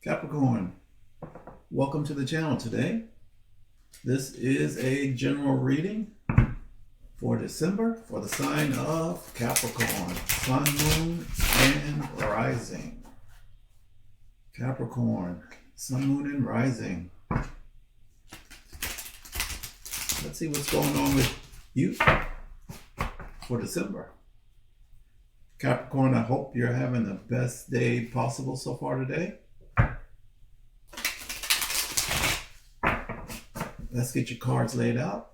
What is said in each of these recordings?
Capricorn, welcome to the channel today. This is a general reading for December for the sign of Capricorn, Sun, Moon, and Rising. Capricorn, Sun, Moon, and Rising. Let's see what's going on with you for December. Capricorn, I hope you're having the best day possible so far today. Let's get your cards laid out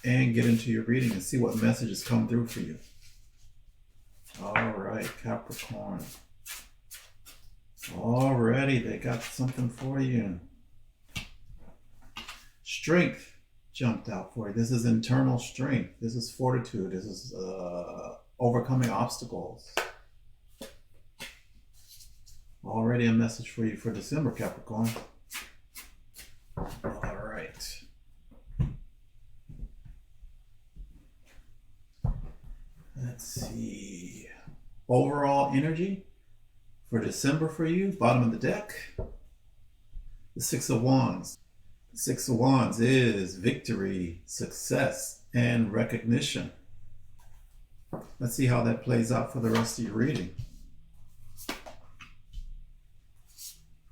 and get into your reading and see what messages come through for you. All right, Capricorn. Alrighty, they got something for you. Strength jumped out for you. This is internal strength. This is fortitude. This is overcoming obstacles. Already a message for you for December, Capricorn. All right. Let's see. Overall energy for December for you, bottom of the deck, the Six of Wands. The Six of Wands is victory, success, and recognition. Let's see how that plays out for the rest of your reading.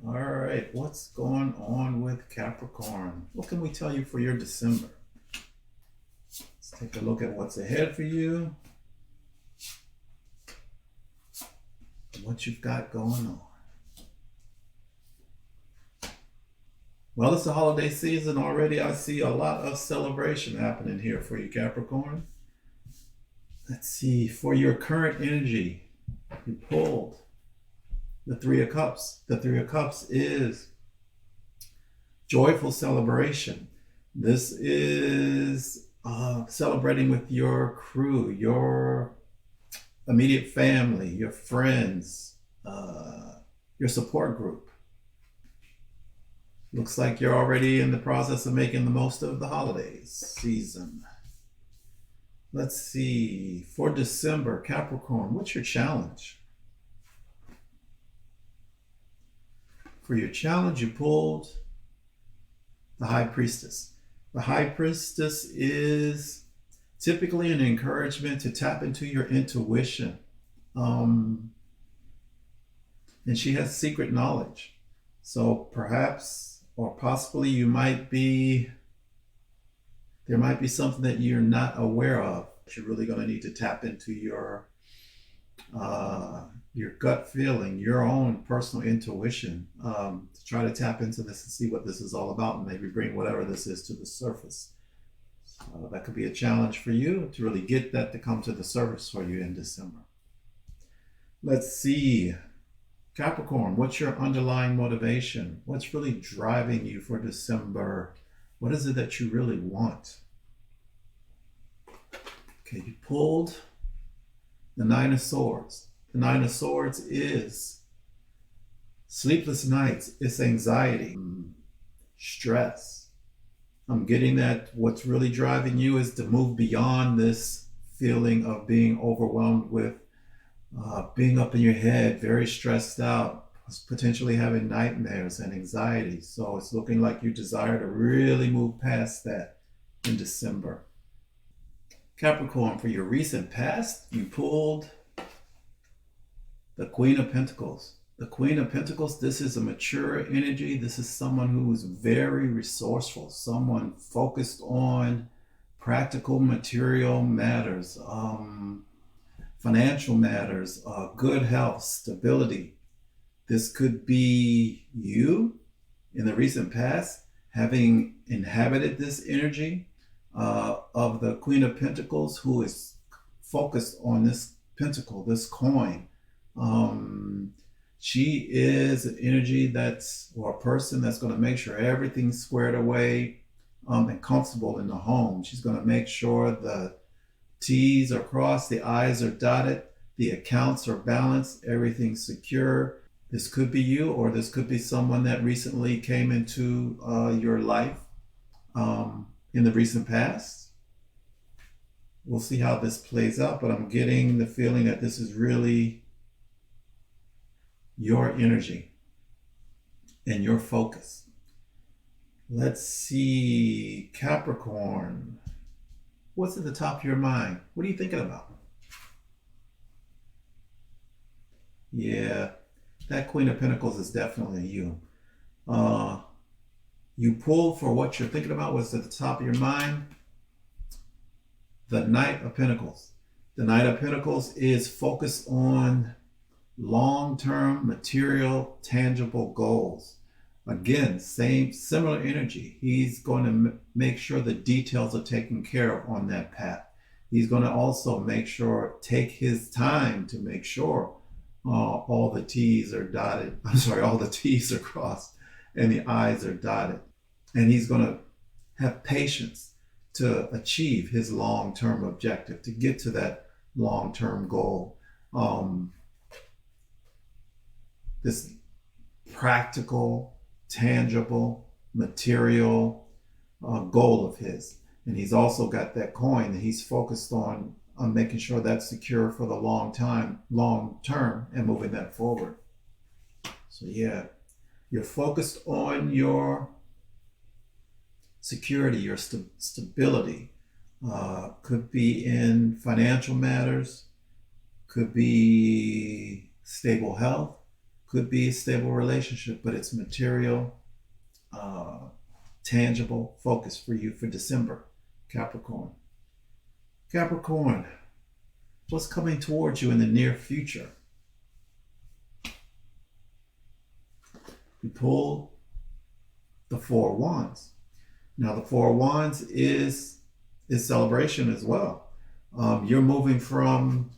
All right, what's going on with Capricorn? What can we tell you for your December? Let's take a look at what's ahead for you. What you've got going on. Well, it's the holiday season already. I see a lot of celebration happening here for you, Capricorn. Let's see, for your current energy, you pulled the Three of Cups. The Three of Cups is joyful celebration. This is celebrating with your crew, your immediate family, your friends, your support group. Looks like you're already in the process of making the most of the holidays season. Let's see, for December, Capricorn, what's your challenge? For your challenge, you pulled the High Priestess. The High Priestess is typically an encouragement to tap into your intuition. And she has secret knowledge. So perhaps or possibly there might be something that you're not aware of. You're really going to need to tap into your gut feeling, your own personal intuition, to try to tap into this and see what this is all about and maybe bring whatever this is to the surface. That could be a challenge for you to really get that to come to the surface for you in December. Let's see. Capricorn, what's your underlying motivation? What's really driving you for December? What is it that you really want? Okay, you pulled the Nine of Swords. The Nine of Swords is sleepless nights. It's anxiety, stress. I'm getting that what's really driving you is to move beyond this feeling of being overwhelmed with being up in your head, very stressed out, potentially having nightmares and anxiety. So it's looking like you desire to really move past that in December. Capricorn, for your recent past, you pulled the Queen of Pentacles. The Queen of Pentacles, this is a mature energy. This is someone who is very resourceful, someone focused on practical material matters, financial matters, good health, stability. This could be you in the recent past, having inhabited this energy of the Queen of Pentacles, who is focused on this pentacle, this coin. She is an energy or a person that's going to make sure everything's squared away and comfortable in the home. She's going to make sure the T's are crossed, the I's are dotted, the accounts are balanced, everything's secure. This could be you, or this could be someone that recently came into your life in the recent past. We'll see how this plays out, but I'm getting the feeling that this is really your energy and your focus. Let's see, Capricorn. What's at the top of your mind? What are you thinking about? Yeah, that Queen of Pentacles is definitely you. You pull for what you're thinking about, what's at the top of your mind. The Knight of Pentacles. The Knight of Pentacles is focused on long-term, material, tangible goals. Again, similar energy. He's going to make sure the details are taken care of on that path. He's going to also take his time to make sure all the T's are dotted. I'm sorry, all the T's are crossed and the I's are dotted. And he's going to have patience to achieve his long-term objective, to get to that long-term goal. This practical, tangible, material goal of his. And he's also got that coin that he's focused on making sure that's secure for the long term, and moving that forward. So yeah, you're focused on your security, your stability. Could be in financial matters, could be stable health, could be a stable relationship, but it's material, tangible focus for you for December, Capricorn. Capricorn, what's coming towards you in the near future? You pull the Four of Wands. Now the Four of Wands is celebration as well. You're moving from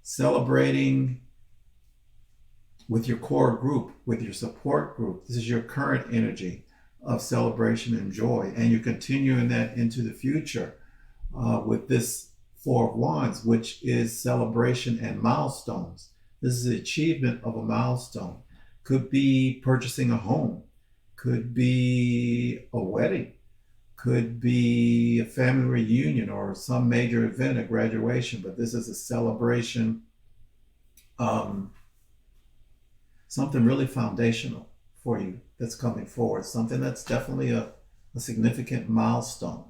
celebrating with your core group, with your support group. This is your current energy of celebration and joy, and you're continuing that into the future with this Four of Wands, which is celebration and milestones. This is the achievement of a milestone. Could be purchasing a home, could be a wedding, could be a family reunion or some major event, a graduation, but this is a celebration, something really foundational for you that's coming forward, something that's definitely a significant milestone.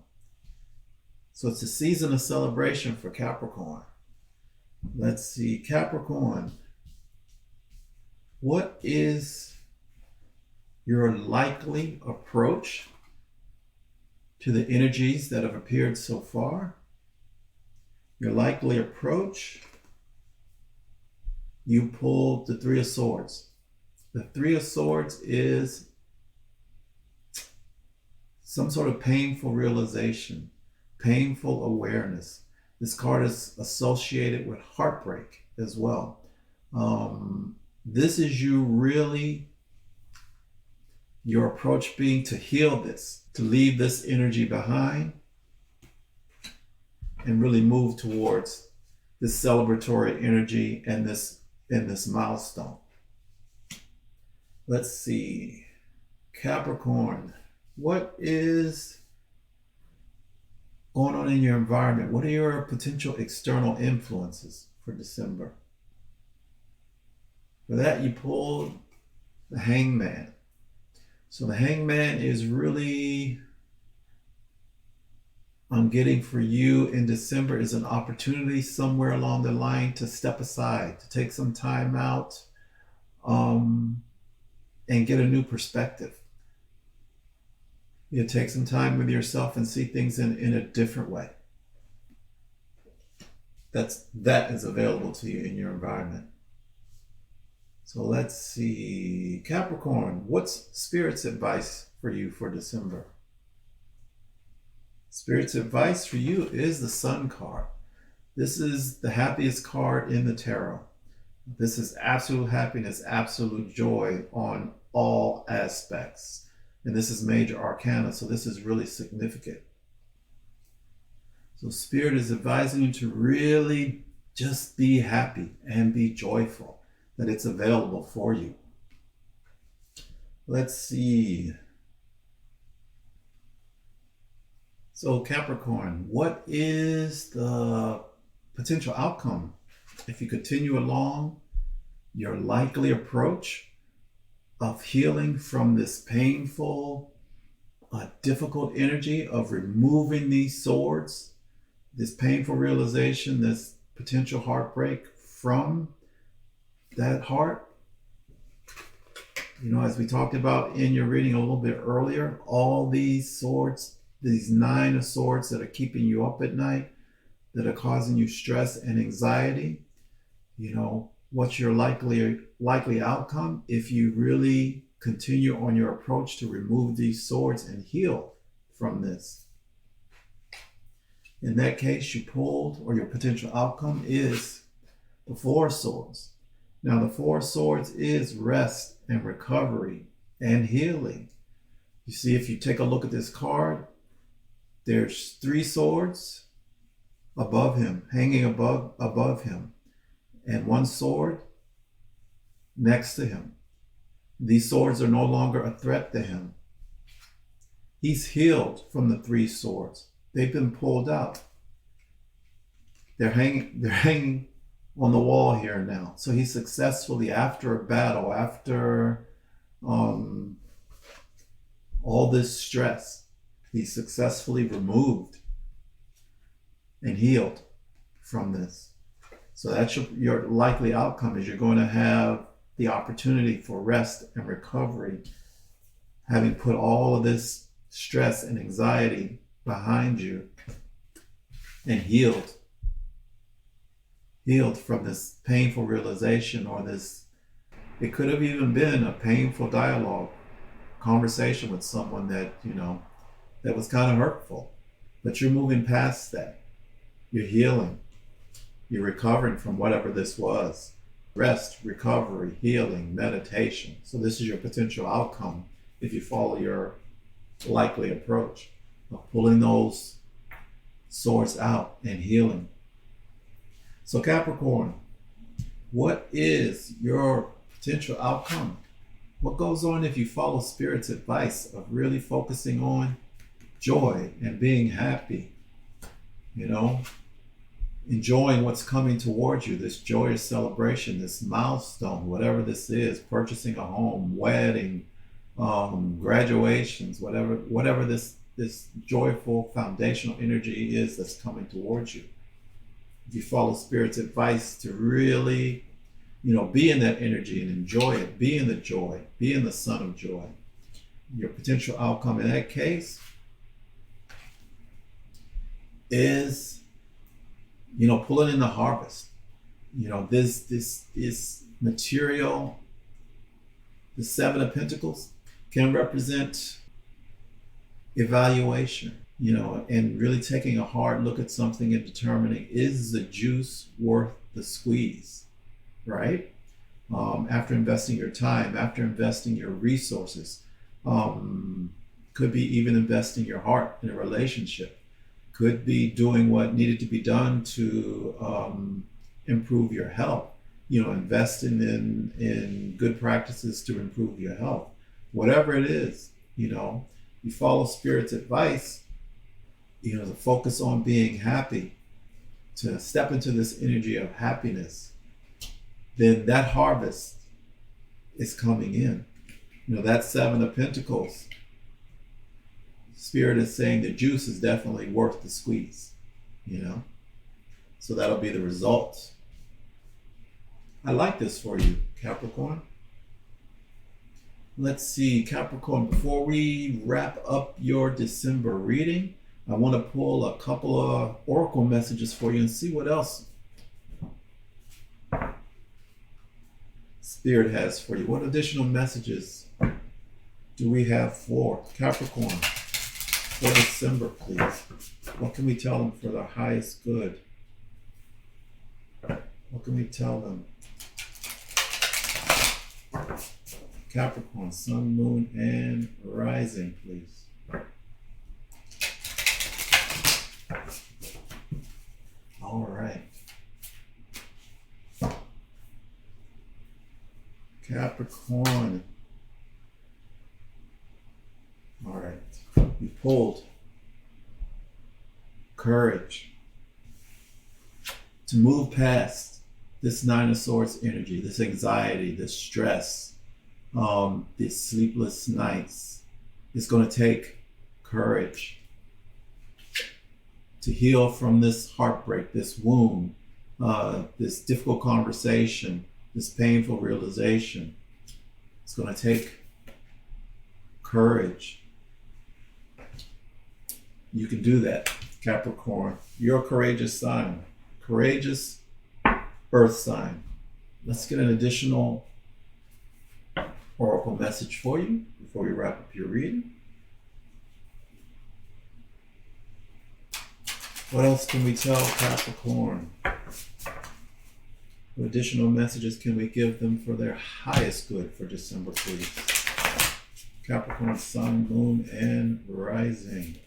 So it's a season of celebration for Capricorn. Let's see, Capricorn, what is your likely approach to the energies that have appeared so far? Your likely approach, you pulled the Three of Swords. The Three of Swords is some sort of painful realization, painful awareness. This card is associated with heartbreak as well. This is you really, your approach being to heal this, to leave this energy behind and really move towards this celebratory energy and this milestone. Let's see, Capricorn, what is going on in your environment? What are your potential external influences for December? For that, you pulled the Hangman. So the Hangman is really, I'm getting for you in December is an opportunity somewhere along the line to step aside, to take some time out, and get a new perspective. You take some time with yourself and see things in a different way. That is available to you in your environment. So let's see, Capricorn, what's Spirit's advice for you for December? Spirit's advice for you is the Sun card. This is the happiest card in the tarot. This is absolute happiness, absolute joy on all aspects. And this is major arcana, so this is really significant. So Spirit is advising you to really just be happy and be joyful, that it's available for you. Let's see. So Capricorn, what is the potential outcome if you continue along your likely approach of healing from this painful, difficult energy of removing these swords, this painful realization, this potential heartbreak from that heart? You know, as we talked about in your reading a little bit earlier, all these swords, these 9 of swords that are keeping you up at night, that are causing you stress and anxiety, you know, what's your likely outcome if you really continue on your approach to remove these swords and heal from this? In that case, you pulled, or your potential outcome is the 4 of swords. Now, the 4 of swords is rest and recovery and healing. You see, if you take a look at this card, there's 3 swords above him, hanging above him, and 1 sword next to him. These swords are no longer a threat to him. He's healed from the 3 swords. They've been pulled out. They're hanging on the wall here now. So he successfully, after a battle, after all this stress, he successfully removed and healed from this. So that's your likely outcome, is you're going to have the opportunity for rest and recovery, having put all of this stress and anxiety behind you and healed from this painful realization, or this, it could have even been a painful dialogue, conversation with someone that, you know, that was kind of hurtful, but you're moving past that. You're healing. You're recovering from whatever this was. Rest, recovery, healing, meditation. So this is your potential outcome if you follow your likely approach of pulling those swords out and healing. So Capricorn, what is your potential outcome? What goes on if you follow Spirit's advice of really focusing on joy and being happy? You know, enjoying what's coming towards you, this joyous celebration, this milestone, whatever this is, purchasing a home, wedding, graduations, whatever this joyful foundational energy is that's coming towards you. If you follow Spirit's advice to really, you know, be in that energy and enjoy it, be in the joy, be in the sun of joy, your potential outcome in that case is, you know, pulling in the harvest. You know, this material, the 7 of Pentacles, can represent evaluation, you know, and really taking a hard look at something and determining, is the juice worth the squeeze, right? After investing your time, after investing your resources, could be even investing your heart in a relationship, could be doing what needed to be done to improve your health, you know, investing in good practices to improve your health. Whatever it is, you know, you follow Spirit's advice, you know, to focus on being happy, to step into this energy of happiness, then that harvest is coming in. You know, that 7 of Pentacles, Spirit is saying the juice is definitely worth the squeeze, you know? So that'll be the result. I like this for you, Capricorn. Let's see, Capricorn, before we wrap up your December reading, I want to pull a couple of oracle messages for you and see what else Spirit has for you. What additional messages do we have for Capricorn for December, please? What can we tell them for their highest good? What can we tell them? Capricorn, sun, moon, and rising, please. All right. Capricorn. All right. We pulled courage to move past this Nine of Swords energy, this anxiety, this stress, these sleepless nights. It's going to take courage to heal from this heartbreak, this wound, this difficult conversation, this painful realization. It's going to take courage. You can do that, Capricorn. You're a courageous sign, courageous earth sign. Let's get an additional oracle message for you before we wrap up your reading. What else can we tell Capricorn? What additional messages can we give them for their highest good for December, please? Capricorn, Sun, Moon, and Rising.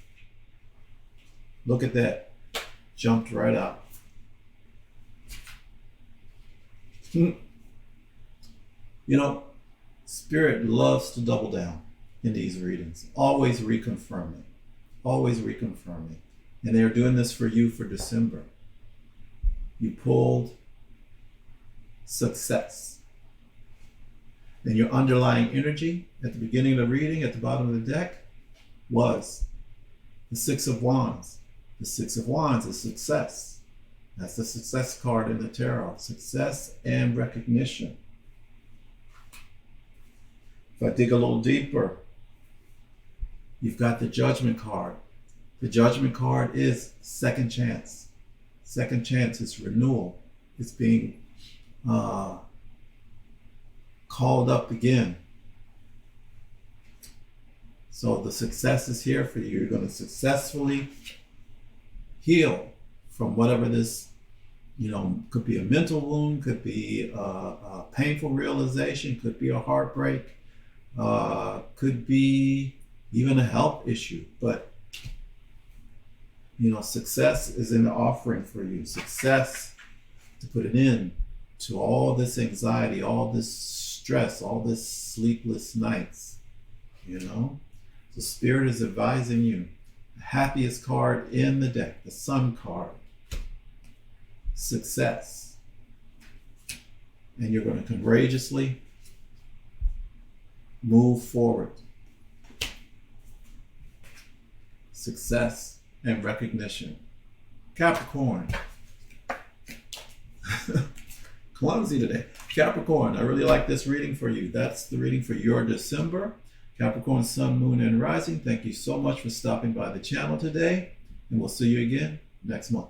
Look at that. Jumped right up. You know, Spirit loves to double down in these readings. Always reconfirming. Always reconfirming. And they're doing this for you for December. You pulled success. And your underlying energy at the beginning of the reading, at the bottom of the deck, was the Six of Wands. The Six of Wands is success. That's the success card in the tarot. Success and recognition. If I dig a little deeper, you've got the Judgment card. The Judgment card is second chance. Second chance is renewal. It's being called up again. So the success is here for you. You're going to successfully heal from whatever this, could be a mental wound, could be a painful realization, could be a heartbreak, could be even a health issue. But, success is in the offering for you. Success to put an end to all this anxiety, all this stress, all this sleepless nights, So Spirit is advising you. The happiest card in the deck, the Sun card. Success. And you're going to courageously move forward. Success and recognition. Capricorn. Clumsy today. Capricorn, I really like this reading for you. That's the reading for your December. Capricorn, Sun, Moon, and Rising. Thank you so much for stopping by the channel today. And we'll see you again next month.